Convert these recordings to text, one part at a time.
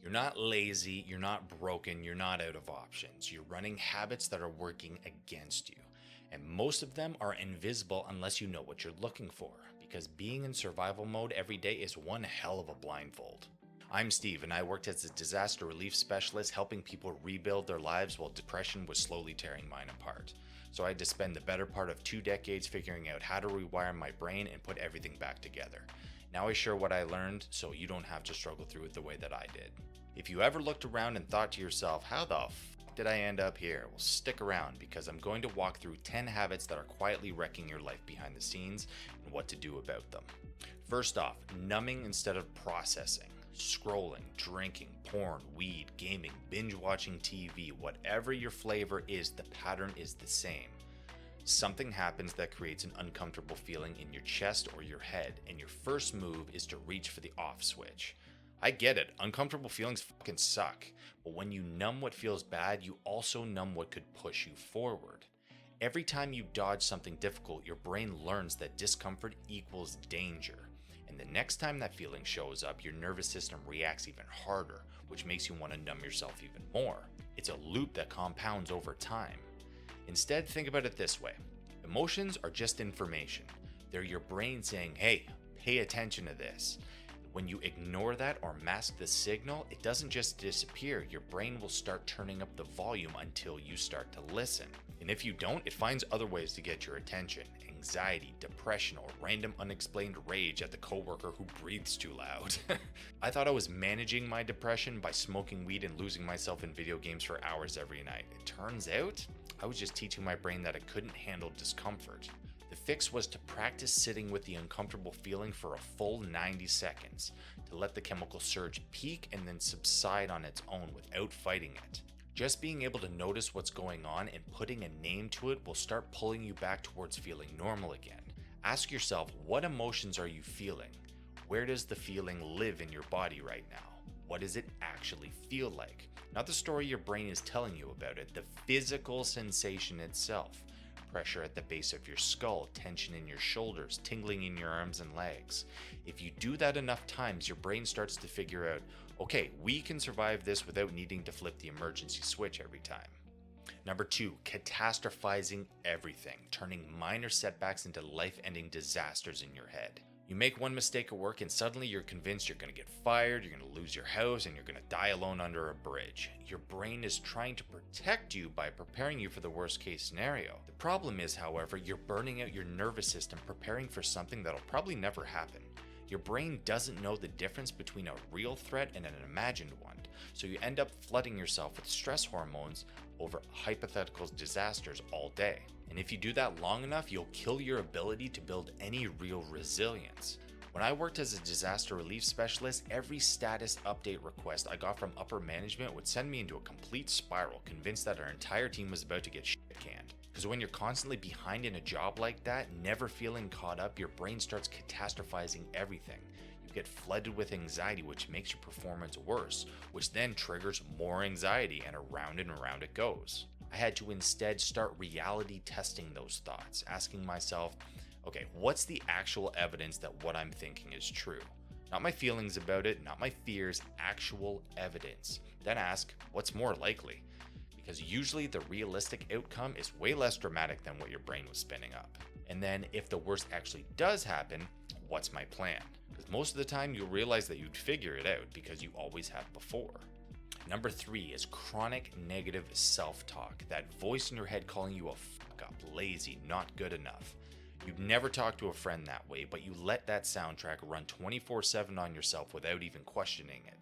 You're not lazy, you're not broken, you're not out of options. You're running habits that are working against you. And most of them are invisible unless you know what you're looking for, because being in survival mode every day is one hell of a blindfold. I'm Steve, and I worked as a disaster relief specialist helping people rebuild their lives while depression was slowly tearing mine apart. So I had to spend the better part of 2 decades figuring out how to rewire my brain and put everything back together. Now I share what I learned so you don't have to struggle through it the way that I did. If you ever looked around and thought to yourself, how the f did I end up here? Well, stick around because I'm going to walk through 10 habits that are quietly wrecking your life behind the scenes and what to do about them. First off, numbing instead of processing. Scrolling, drinking, porn, weed, gaming, binge watching TV, whatever your flavor is, the pattern is the same. Something happens that creates an uncomfortable feeling in your chest or your head, and your first move is to reach for the off switch. I get it, uncomfortable feelings fucking suck, but when you numb what feels bad, you also numb what could push you forward. Every time you dodge something difficult, your brain learns that discomfort equals danger. And the next time that feeling shows up, your nervous system reacts even harder, which makes you want to numb yourself even more. It's a loop that compounds over time. Instead, think about it this way. Emotions are just information. They're your brain saying, hey, pay attention to this. When you ignore that or mask the signal, it doesn't just disappear. Your brain will start turning up the volume until you start to listen. And if you don't, it finds other ways to get your attention. Anxiety, depression, or random unexplained rage at the coworker who breathes too loud. I thought I was managing my depression by smoking weed and losing myself in video games for hours every night. It turns out, I was just teaching my brain that it couldn't handle discomfort. The fix was to practice sitting with the uncomfortable feeling for a full 90 seconds, to let the chemical surge peak and then subside on its own without fighting it. Just being able to notice what's going on and putting a name to it will start pulling you back towards feeling normal again. Ask yourself, what emotions are you feeling? Where does the feeling live in your body right now? What does it actually feel like? Not the story your brain is telling you about it, the physical sensation itself. Pressure at the base of your skull, tension in your shoulders, tingling in your arms and legs. If you do that enough times, your brain starts to figure out, okay, we can survive this without needing to flip the emergency switch every time. Number 2, catastrophizing everything, turning minor setbacks into life-ending disasters in your head. You make one mistake at work and suddenly you're convinced you're going to get fired, you're going to lose your house, and you're going to die alone under a bridge. Your brain is trying to protect you by preparing you for the worst case scenario. The problem is, however, you're burning out your nervous system preparing for something that'll probably never happen. Your brain doesn't know the difference between a real threat and an imagined one, so you end up flooding yourself with stress hormones over hypothetical disasters all day. And if you do that long enough, you'll kill your ability to build any real resilience. When I worked as a disaster relief specialist, every status update request I got from upper management would send me into a complete spiral, convinced that our entire team was about to get shit canned. Because when you're constantly behind in a job like that, never feeling caught up, your brain starts catastrophizing everything. You get flooded with anxiety, which makes your performance worse, which then triggers more anxiety, and around it goes. I had to instead start reality testing those thoughts, asking myself, okay, what's the actual evidence that what I'm thinking is true? Not my feelings about it, not my fears, actual evidence. Then ask, what's more likely? Because usually the realistic outcome is way less dramatic than what your brain was spinning up. And then if the worst actually does happen, what's my plan? Because most of the time you'll realize that you'd figure it out because you always have before. Number 3 is chronic negative self-talk, that voice in your head calling you a fuck up, lazy, not good enough. You'd never talk to a friend that way, but you let that soundtrack run 24/7 on yourself without even questioning it.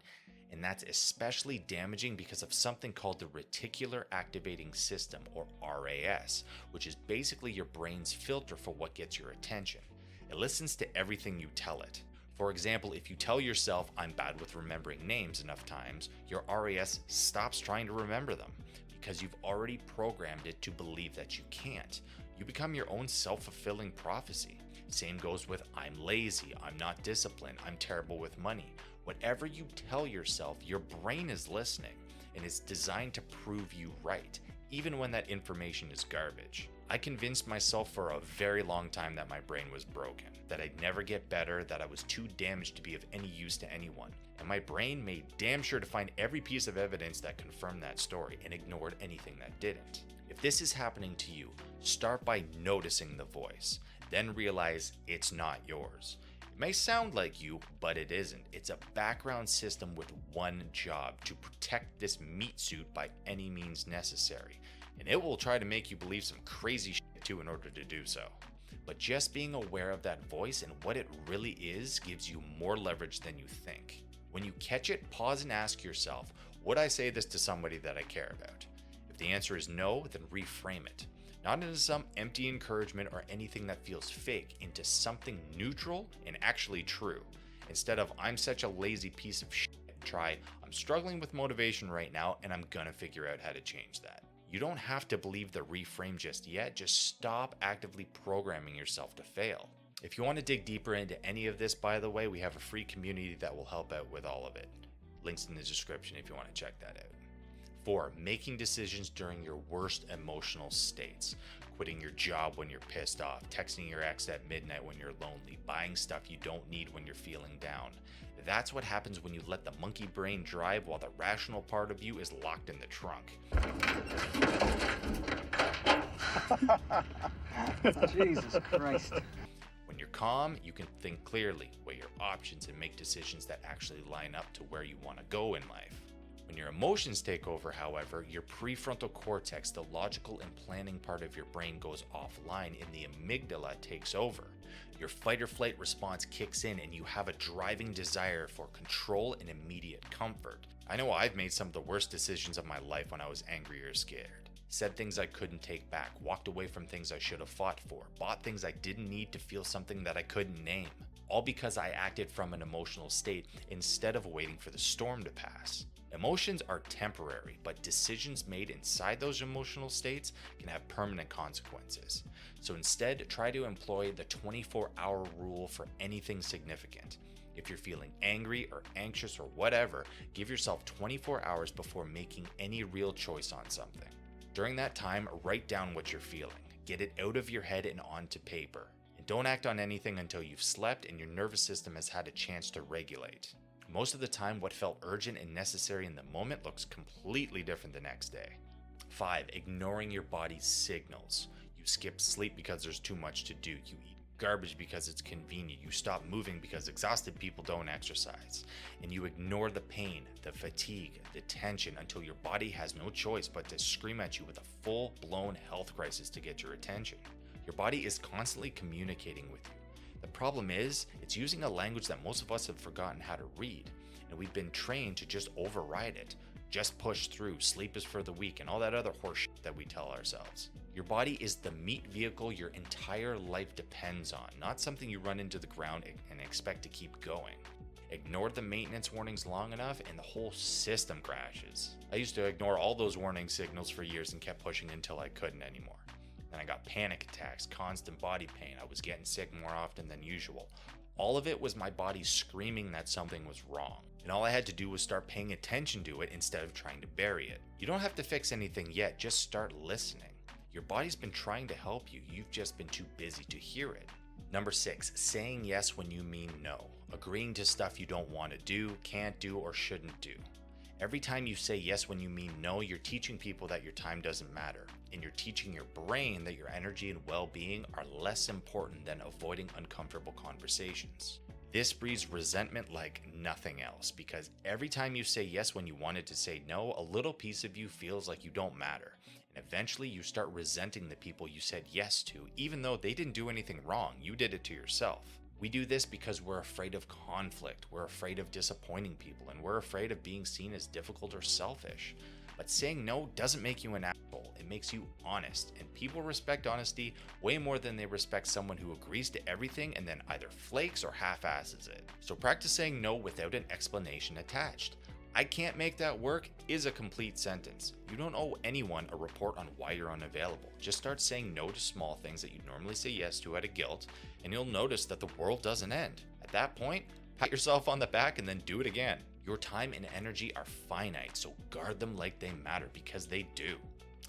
And that's especially damaging because of something called the reticular activating system, or RAS, which is basically your brain's filter for what gets your attention. It listens to everything you tell it. For example, if you tell yourself, I'm bad with remembering names enough times, your RAS stops trying to remember them because you've already programmed it to believe that you can't. You become your own self-fulfilling prophecy. Same goes with I'm lazy, I'm not disciplined, I'm terrible with money. Whatever you tell yourself, your brain is listening, and it's designed to prove you right, even when that information is garbage. I convinced myself for a very long time that my brain was broken, that I'd never get better, that I was too damaged to be of any use to anyone. And my brain made damn sure to find every piece of evidence that confirmed that story and ignored anything that didn't. If this is happening to you, start by noticing the voice, then realize it's not yours. It may sound like you, but it isn't. It's a background system with one job: to protect this meat suit by any means necessary. And it will try to make you believe some crazy shit too in order to do so. But just being aware of that voice and what it really is gives you more leverage than you think. When you catch it, pause and ask yourself, would I say this to somebody that I care about? If the answer is no, then reframe it. Not into some empty encouragement or anything that feels fake, into something neutral and actually true. Instead of, I'm such a lazy piece of shit, try, I'm struggling with motivation right now and I'm gonna figure out how to change that. You don't have to believe the reframe just yet, just stop actively programming yourself to fail. If you want to dig deeper into any of this, by the way, we have a free community that will help out with all of it. Links in the description if you want to check that out. 4. Making decisions during your worst emotional states. Quitting your job when you're pissed off, texting your ex at midnight when you're lonely, buying stuff you don't need when you're feeling down. That's what happens when you let the monkey brain drive while the rational part of you is locked in the trunk. Jesus Christ. When you're calm, you can think clearly, weigh your options, and make decisions that actually line up to where you want to go in life. When your emotions take over, however, your prefrontal cortex, the logical and planning part of your brain, goes offline and the amygdala takes over. Your fight or flight response kicks in and you have a driving desire for control and immediate comfort. I know I've made some of the worst decisions of my life when I was angry or scared. Said things I couldn't take back, walked away from things I should have fought for, bought things I didn't need to feel something that I couldn't name. All because I acted from an emotional state instead of waiting for the storm to pass. Emotions are temporary, but decisions made inside those emotional states can have permanent consequences. So instead, try to employ the 24-hour rule for anything significant. If you're feeling angry or anxious or whatever, give yourself 24 hours before making any real choice on something. During that time, write down what you're feeling. Get it out of your head and onto paper. And don't act on anything until you've slept and your nervous system has had a chance to regulate. Most of the time, what felt urgent and necessary in the moment looks completely different the next day. 5. Ignoring your body's signals. You skip sleep because there's too much to do. You eat garbage because it's convenient. You stop moving because exhausted people don't exercise. And you ignore the pain, the fatigue, the tension until your body has no choice but to scream at you with a full-blown health crisis to get your attention. Your body is constantly communicating with you. The problem is, it's using a language that most of us have forgotten how to read, and we've been trained to just override it. Just push through, sleep is for the weak, and all that other horseshit that we tell ourselves. Your body is the meat vehicle your entire life depends on, not something you run into the ground and expect to keep going. Ignore the maintenance warnings long enough and the whole system crashes. I used to ignore all those warning signals for years and kept pushing until I couldn't anymore. Then I got panic attacks, constant body pain. I was getting sick more often than usual. All of it was my body screaming that something was wrong. And all I had to do was start paying attention to it instead of trying to bury it. You don't have to fix anything yet, just start listening. Your body's been trying to help you, you've just been too busy to hear it. Number 6, saying yes when you mean no. Agreeing to stuff you don't want to do, can't do, or shouldn't do. Every time you say yes when you mean no, you're teaching people that your time doesn't matter. And you're teaching your brain that your energy and well-being are less important than avoiding uncomfortable conversations. This breeds resentment like nothing else, because every time you say yes when you wanted to say no, a little piece of you feels like you don't matter. And eventually you start resenting the people you said yes to, even though they didn't do anything wrong, you did it to yourself. We do this because we're afraid of conflict, we're afraid of disappointing people, and we're afraid of being seen as difficult or selfish. But saying no doesn't make you an asshole, it makes you honest, and people respect honesty way more than they respect someone who agrees to everything and then either flakes or half-asses it. So practice saying no without an explanation attached. I can't make that work is a complete sentence. You don't owe anyone a report on why you're unavailable. Just start saying no to small things that you normally say yes to out of guilt, and you'll notice that the world doesn't end. At that point, pat yourself on the back and then do it again. Your time and energy are finite, so guard them like they matter, because they do.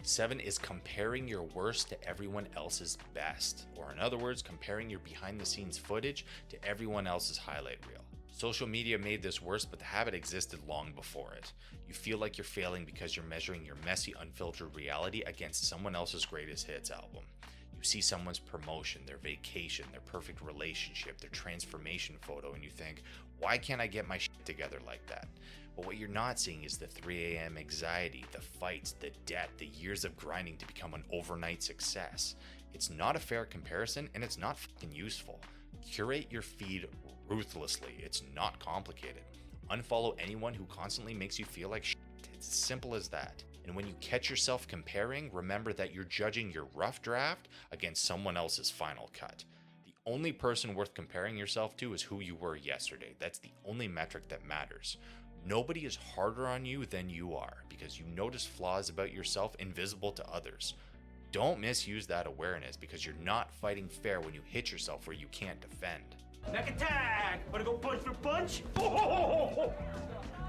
7 is comparing your worst to everyone else's best, or in other words, comparing your behind the scenes footage to everyone else's highlight reel. Social media made this worse, but the habit existed long before it. You feel like you're failing because you're measuring your messy, unfiltered reality against someone else's greatest hits album. You see someone's promotion, their vacation, their perfect relationship, their transformation photo, and you think, why can't I get my shit together like that? But what you're not seeing is the 3 a.m. anxiety, the fights, the debt, the years of grinding to become an overnight success. It's not a fair comparison, and it's not fucking useful. Curate your feed ruthlessly. It's not complicated. Unfollow anyone who constantly makes you feel like shit. It's as simple as that. And when you catch yourself comparing, remember that you're judging your rough draft against someone else's final cut. The only person worth comparing yourself to is who you were yesterday. That's the only metric that matters. Nobody is harder on you than you are because you notice flaws about yourself invisible to others. Don't misuse that awareness because you're not fighting fair when you hit yourself where you can't defend. Neck attack! Wanna go punch for punch? Oh,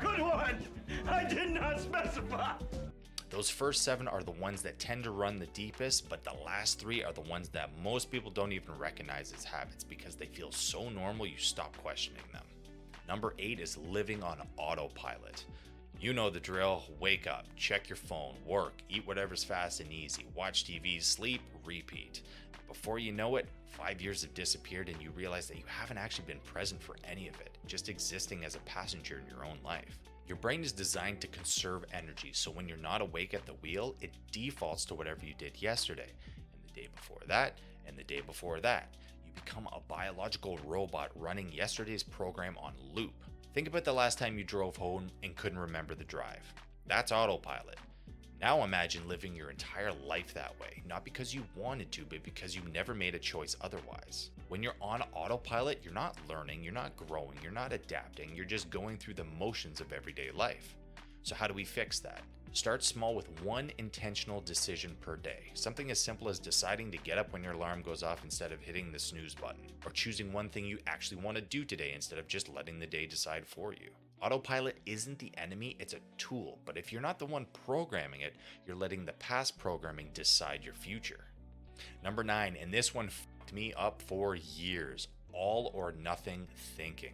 good one! I did not specify! Those first 7 are the ones that tend to run the deepest, but the last 3 are the ones that most people don't even recognize as habits because they feel so normal you stop questioning them. Number 8 is living on autopilot. You know the drill. Wake up, check your phone, work, eat whatever's fast and easy, watch TV, sleep, repeat. Before you know it, 5 years have disappeared and you realize that you haven't actually been present for any of it, just existing as a passenger in your own life. Your brain is designed to conserve energy, so when you're not awake at the wheel, it defaults to whatever you did yesterday, and the day before that, and the day before that. You become a biological robot running yesterday's program on loop. Think about the last time you drove home and couldn't remember the drive. That's autopilot. Now imagine living your entire life that way, not because you wanted to, but because you never made a choice otherwise. When you're on autopilot, you're not learning, you're not growing, you're not adapting, you're just going through the motions of everyday life. So how do we fix that? Start small with one intentional decision per day. Something as simple as deciding to get up when your alarm goes off instead of hitting the snooze button, or choosing one thing you actually want to do today instead of just letting the day decide for you. Autopilot isn't the enemy, it's a tool, but if you're not the one programming it, you're letting the past programming decide your future. Number 9, and this one fucked me up for years, all or nothing thinking.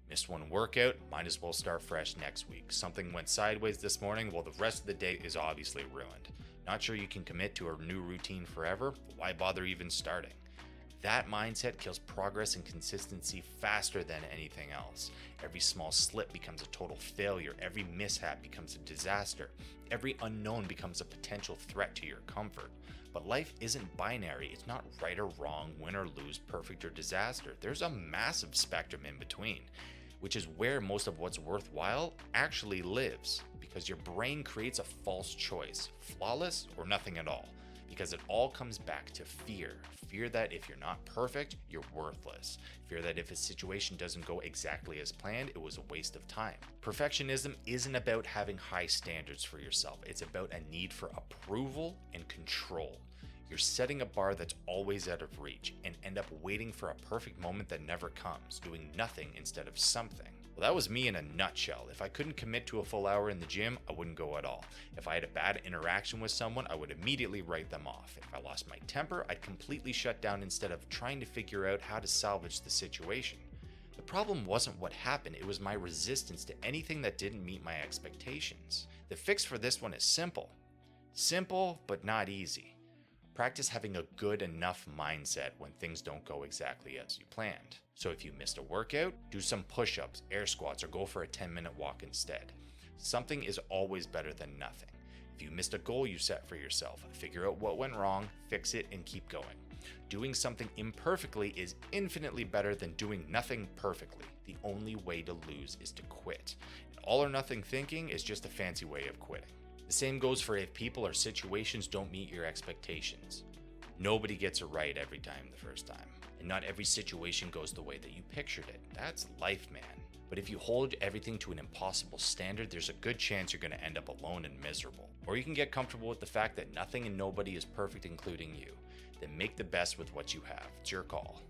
Missed one workout, might as well start fresh next week. Something went sideways this morning, well, the rest of the day is obviously ruined. Not sure you can commit to a new routine forever, but why bother even starting? That mindset kills progress and consistency faster than anything else. Every small slip becomes a total failure. Every mishap becomes a disaster. Every unknown becomes a potential threat to your comfort. But life isn't binary. It's not right or wrong, win or lose, perfect or disaster. There's a massive spectrum in between, which is where most of what's worthwhile actually lives, because your brain creates a false choice, flawless or nothing at all, because it all comes back to fear. Fear that if you're not perfect, you're worthless. Fear that if a situation doesn't go exactly as planned, it was a waste of time. Perfectionism isn't about having high standards for yourself. It's about a need for approval and control. You're setting a bar that's always out of reach and end up waiting for a perfect moment that never comes, doing nothing instead of something. Well, that was me in a nutshell. If I couldn't commit to a full hour in the gym, I wouldn't go at all. If I had a bad interaction with someone, I would immediately write them off. If I lost my temper, I'd completely shut down instead of trying to figure out how to salvage the situation. The problem wasn't what happened, it was my resistance to anything that didn't meet my expectations. The fix for this one is simple. Simple, but not easy. Practice having a good enough mindset when things don't go exactly as you planned. So if you missed a workout, do some push-ups, air squats, or go for a 10-minute walk instead. Something is always better than nothing. If you missed a goal you set for yourself, figure out what went wrong, fix it, and keep going. Doing something imperfectly is infinitely better than doing nothing perfectly. The only way to lose is to quit. And all or nothing thinking is just a fancy way of quitting. The same goes for if people or situations don't meet your expectations. Nobody gets it right every time the first time, and not every situation goes the way that you pictured it. That's life, man. But if you hold everything to an impossible standard, there's a good chance you're going to end up alone and miserable. Or you can get comfortable with the fact that nothing and nobody is perfect, including you. Then make the best with what you have. It's your call.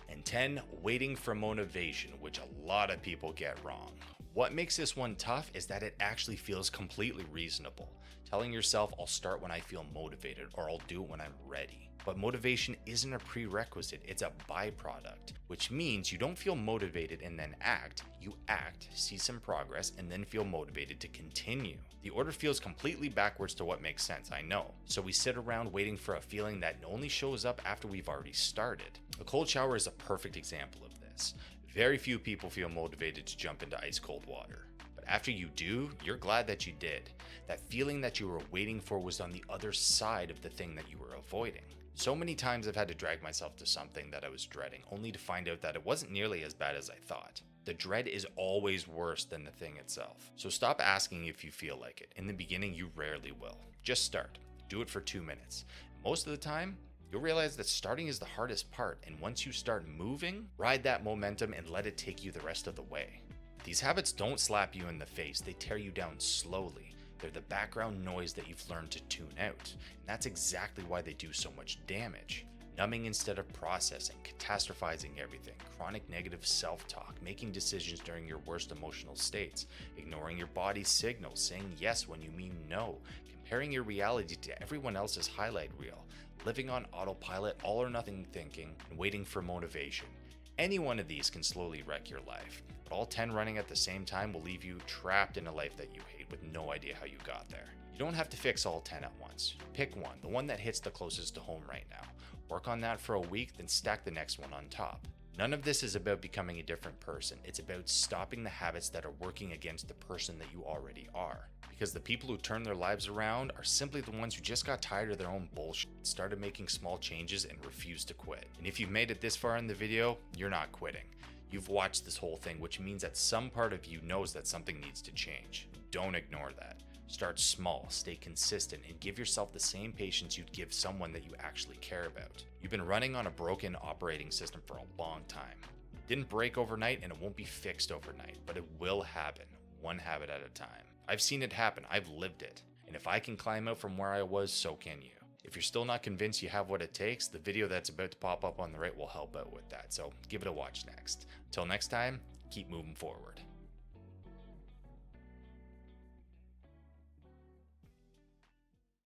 And 10, waiting for motivation, which a lot of people get wrong. What makes this one tough is that it actually feels completely reasonable. Telling yourself, I'll start when I feel motivated, or I'll do it when I'm ready. But motivation isn't a prerequisite, it's a byproduct, which means you don't feel motivated and then act. You act, see some progress, and then feel motivated to continue. The order feels completely backwards to what makes sense, I know. So we sit around waiting for a feeling that only shows up after we've already started. A cold shower is a perfect example of this. Very few people feel motivated to jump into ice cold water. But after you do, you're glad that you did. That feeling that you were waiting for was on the other side of the thing that you were avoiding. So many times I've had to drag myself to something that I was dreading, only to find out that it wasn't nearly as bad as I thought. The dread is always worse than the thing itself. So stop asking if you feel like it. In the beginning, you rarely will. Just start. Do it for 2 minutes. Most of the time, you'll realize that starting is the hardest part, and once you start moving, ride that momentum and let it take you the rest of the way. These habits don't slap you in the face, they tear you down slowly. They're the background noise that you've learned to tune out, and that's exactly why they do so much damage. Numbing instead of processing, catastrophizing everything, chronic negative self-talk, making decisions during your worst emotional states, ignoring your body's signals, saying yes when you mean no, comparing your reality to everyone else's highlight reel, living on autopilot, all or nothing thinking, and waiting for motivation. Any one of these can slowly wreck your life, but all 10 running at the same time will leave you trapped in a life that you hate with no idea how you got there. You don't have to fix all 10 at once. Pick one, the one that hits the closest to home right now. Work on that for a week, then stack the next one on top. None of this is about becoming a different person. It's about stopping the habits that are working against the person that you already are. Because the people who turn their lives around are simply the ones who just got tired of their own bullshit, started making small changes, and refused to quit. And if you've made it this far in the video, you're not quitting. You've watched this whole thing, which means that some part of you knows that something needs to change. Don't ignore that. Start small, stay consistent, and give yourself the same patience you'd give someone that you actually care about. You've been running on a broken operating system for a long time. It didn't break overnight and it won't be fixed overnight, but it will happen, one habit at a time. I've seen it happen, I've lived it. And if I can climb out from where I was, so can you. If you're still not convinced you have what it takes, the video that's about to pop up on the right will help out with that, so give it a watch next. Until next time, keep moving forward.